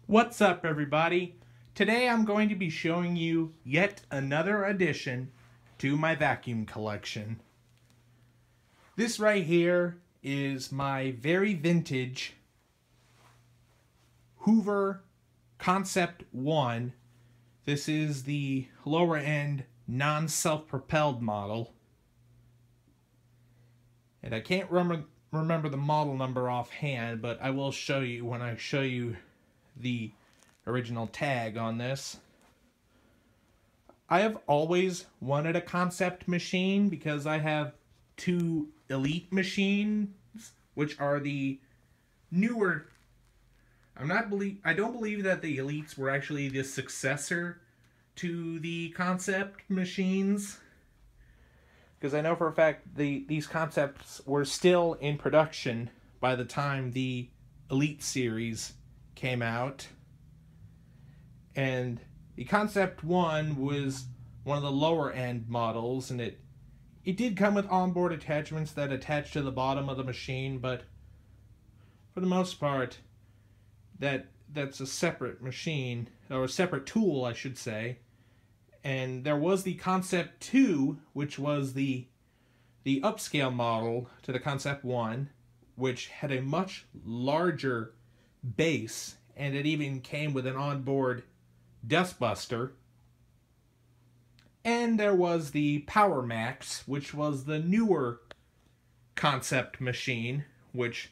What's up, everybody? Today I'm going to be showing you yet another addition to my vacuum collection. This right here is my very vintage Hoover Concept One. This is the lower end non-self-propelled model. And I can't remember the model number offhand, but I will show you when I show you the original tag on this. I have always wanted a concept machine because I have two Elite machines, which are the newer. I don't believe that the Elites were actually the successor to the concept machines, because I know for a fact these concepts were still in production by the time the Elite series came out. And the Concept One was one of the lower end models, and it did come with onboard attachments that attach to the bottom of the machine, but for the most part that's a separate machine, or a separate tool I should say. And there was the Concept 2, which was the upscale model to the Concept 1, which had a much larger base, and it even came with an onboard dustbuster. And there was the Power Max, which was the newer concept machine, which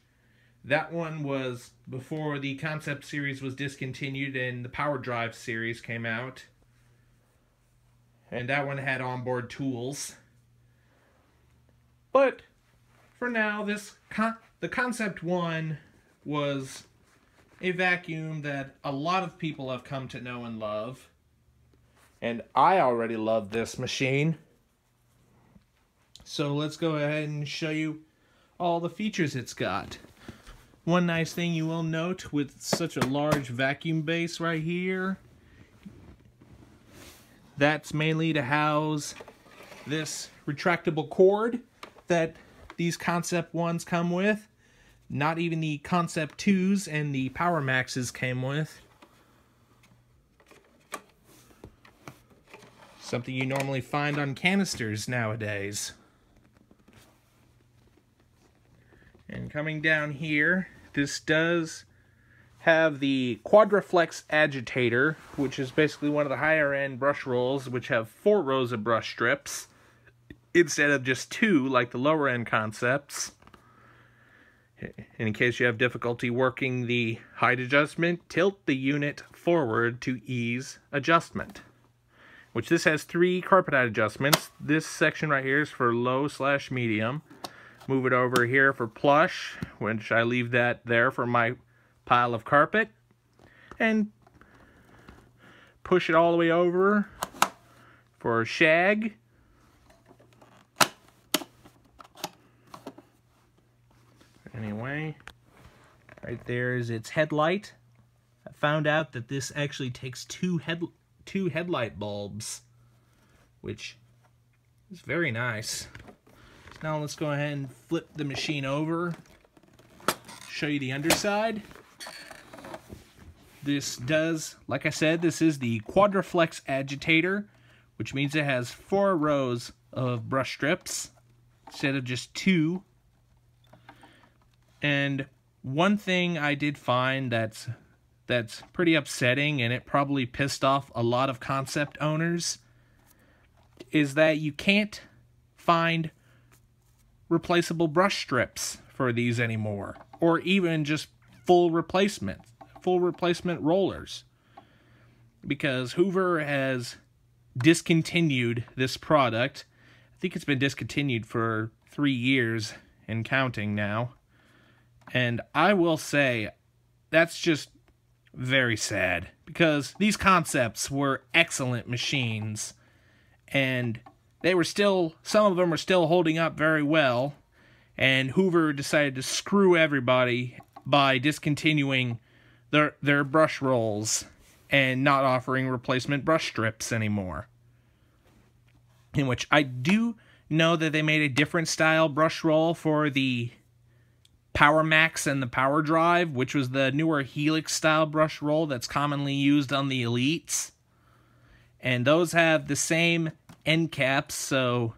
that one was before the Concept series was discontinued and the Power Drive series came out. And that one had onboard tools. But for now, the Concept One was a vacuum that a lot of people have come to know and love. And I already love this machine. So let's go ahead and show you all the features it's got. One nice thing you will note with such a large vacuum base right here, that's mainly to house this retractable cord that these Concept Ones come with. Not even the Concept 2s and the Power Maxes came with. Something you normally find on canisters nowadays. And coming down here, this does have the Quadraflex agitator, which is basically one of the higher end brush rolls, which have 4 rows of brush strips instead of just 2 like the lower end concepts. In case you have difficulty working the height adjustment, tilt the unit forward to ease adjustment. Which this has 3 carpet height adjustments. This section right here is for low/medium. Move it over here for plush, which I leave that there for my pile of carpet. And push it all the way over for shag. Anyway, right there is its headlight. I found out that this actually takes two headlight bulbs, which is very nice. So now let's go ahead and flip the machine over, show you the underside. This does, like I said, this is the Quadraflex agitator, which means it has 4 rows of brush strips instead of just 2. And one thing I did find that's pretty upsetting, and it probably pissed off a lot of concept owners, is that you can't find replaceable brush strips for these anymore, or even just full replacement rollers, because Hoover has discontinued this product. I think it's been discontinued for 3 years and counting now. And I will say, that's just very sad, because these concepts were excellent machines, and they were still, some of them are still holding up very well, and Hoover decided to screw everybody by discontinuing their brush rolls and not offering replacement brush strips anymore. In which I do know that they made a different style brush roll for the Power Max and the Power Drive, which was the newer Helix style brush roll that's commonly used on the Elites. And those have the same end caps, so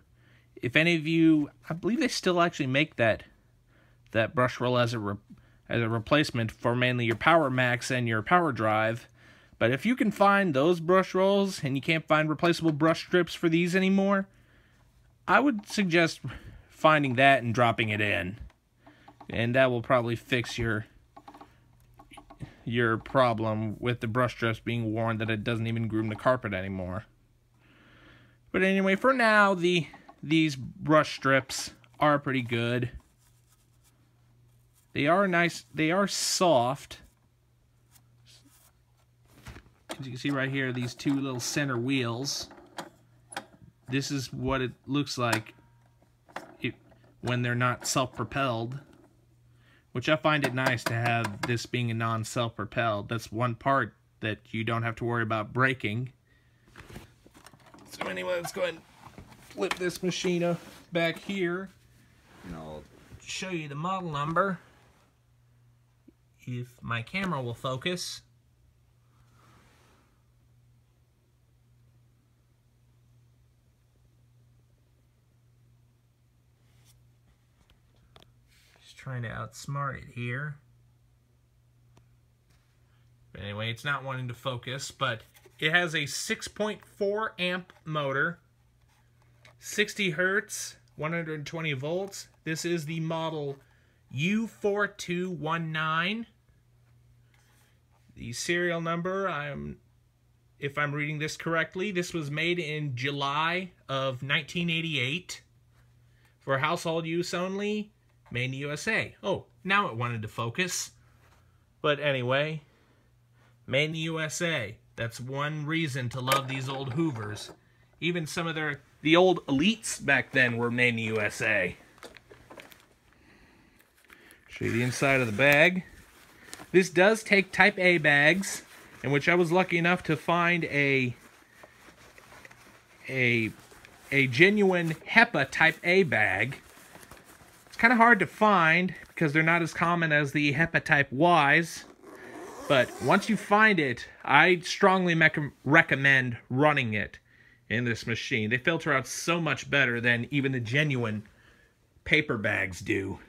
if any of you, I believe they still actually make that brush roll as a replacement for mainly your Power Max and your Power Drive. But if you can find those brush rolls and you can't find replaceable brush strips for these anymore, I would suggest finding that and dropping it in. And that will probably fix your problem with the brush strips being worn, that it doesn't even groom the carpet anymore. But anyway, for now, these brush strips are pretty good. They are nice. They are soft. As you can see right here, these two little center wheels. This is what it looks like when they're not self-propelled, which I find it nice to have this being a non-self-propelled. That's one part that you don't have to worry about breaking. So anyway, let's go ahead and flip this machine back here, and I'll show you the model number if my camera will focus. Trying to outsmart it here. But anyway, it's not wanting to focus, but it has a 6.4 amp motor, 60 hertz, 120 volts. This is the model U4219. The serial number, if I'm reading this correctly, this was made in July of 1988 for household use only. Made in the USA. Oh, now it wanted to focus. But anyway, made in the USA. That's one reason to love these old Hoovers. Even some of the old Elites back then were made in the USA. Show you the inside of the bag. This does take Type A bags, in which I was lucky enough to find a genuine HEPA Type A bag. Kind of hard to find because they're not as common as the HEPA Type Ys, but once you find it, I strongly recommend running it in this machine. They filter out so much better than even the genuine paper bags do.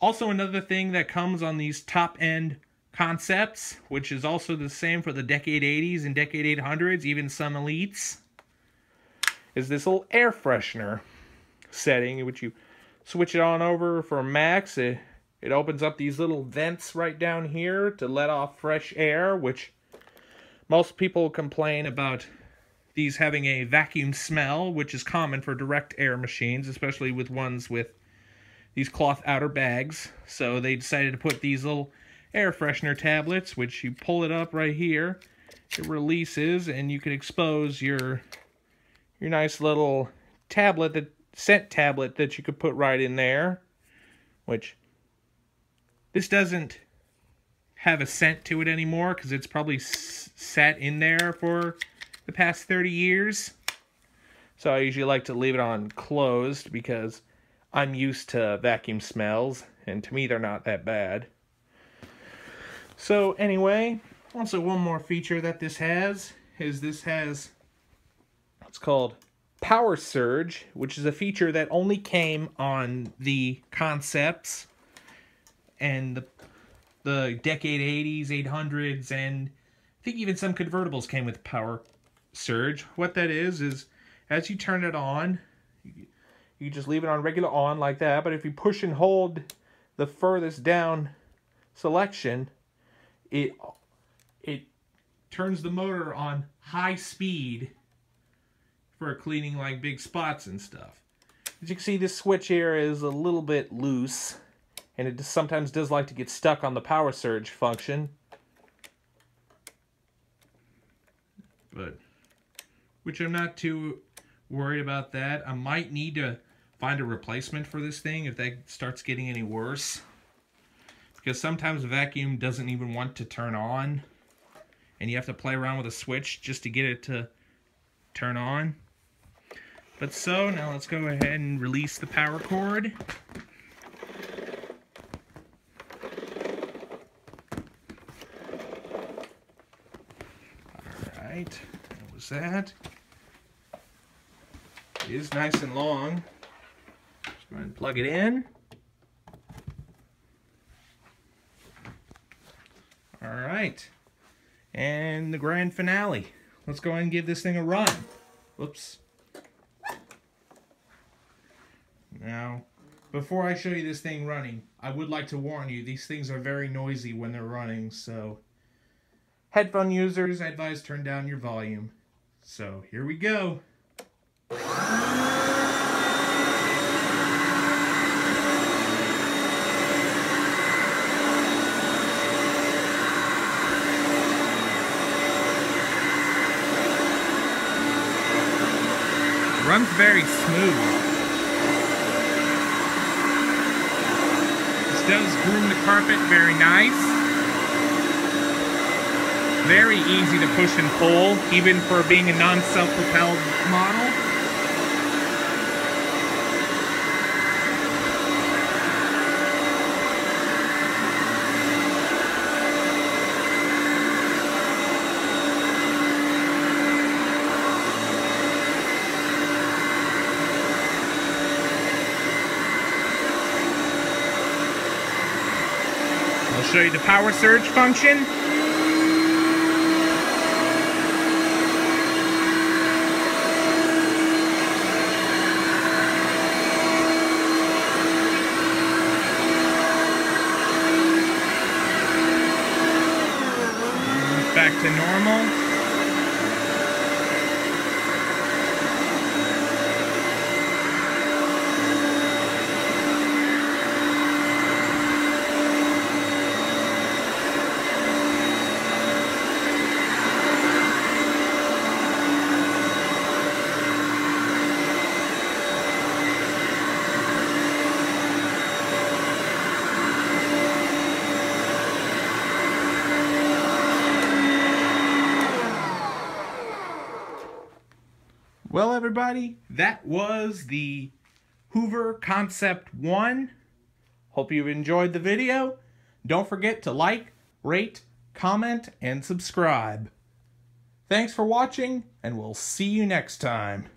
Also, another thing that comes on these top-end concepts, which is also the same for the Decade 80s and Decade 800s, even some Elites, is this little air freshener setting in which you switch it on over for max. It opens up these little vents right down here to let off fresh air, which most people complain about these having a vacuum smell, which is common for direct air machines, especially with ones with these cloth outer bags. So they decided to put these little air freshener tablets, which you pull it up right here, it releases, and you can expose your nice little scent tablet that you could put right in there, which this doesn't have a scent to it anymore because it's probably sat in there for the past 30 years. So I usually like to leave it on closed because I'm used to vacuum smells, and to me they're not that bad. So anyway, also one more feature that this has is what's called Power Surge, which is a feature that only came on the Concepts and the Decade 80s, 800s, and I think even some convertibles came with Power Surge. What that is as you turn it on, you just leave it on regular on like that, but if you push and hold the furthest down selection, it turns the motor on high speed for cleaning like big spots and stuff. As you can see, this switch here is a little bit loose, and it sometimes does like to get stuck on the power surge function. But, which I'm not too worried about that. I might need to find a replacement for this thing if that starts getting any worse, because sometimes the vacuum doesn't even want to turn on, and you have to play around with a switch just to get it to turn on. But so, now let's go ahead and release the power cord. Alright, that was that. It is nice and long. Just go ahead and plug it in. Alright. And the grand finale. Let's go ahead and give this thing a run. Whoops. Now, before I show you this thing running, I would like to warn you, these things are very noisy when they're running, so headphone users, I advise turn down your volume. So, here we go. Runs very smooth. This does groom the carpet very nice. Very easy to push and pull, even for being a non-self-propelled model. I'll show you the power surge function. Back to normal. Well, everybody, that was the Hoover Concept One. Hope you've enjoyed the video. Don't forget to like, rate, comment, and subscribe. Thanks for watching, and we'll see you next time.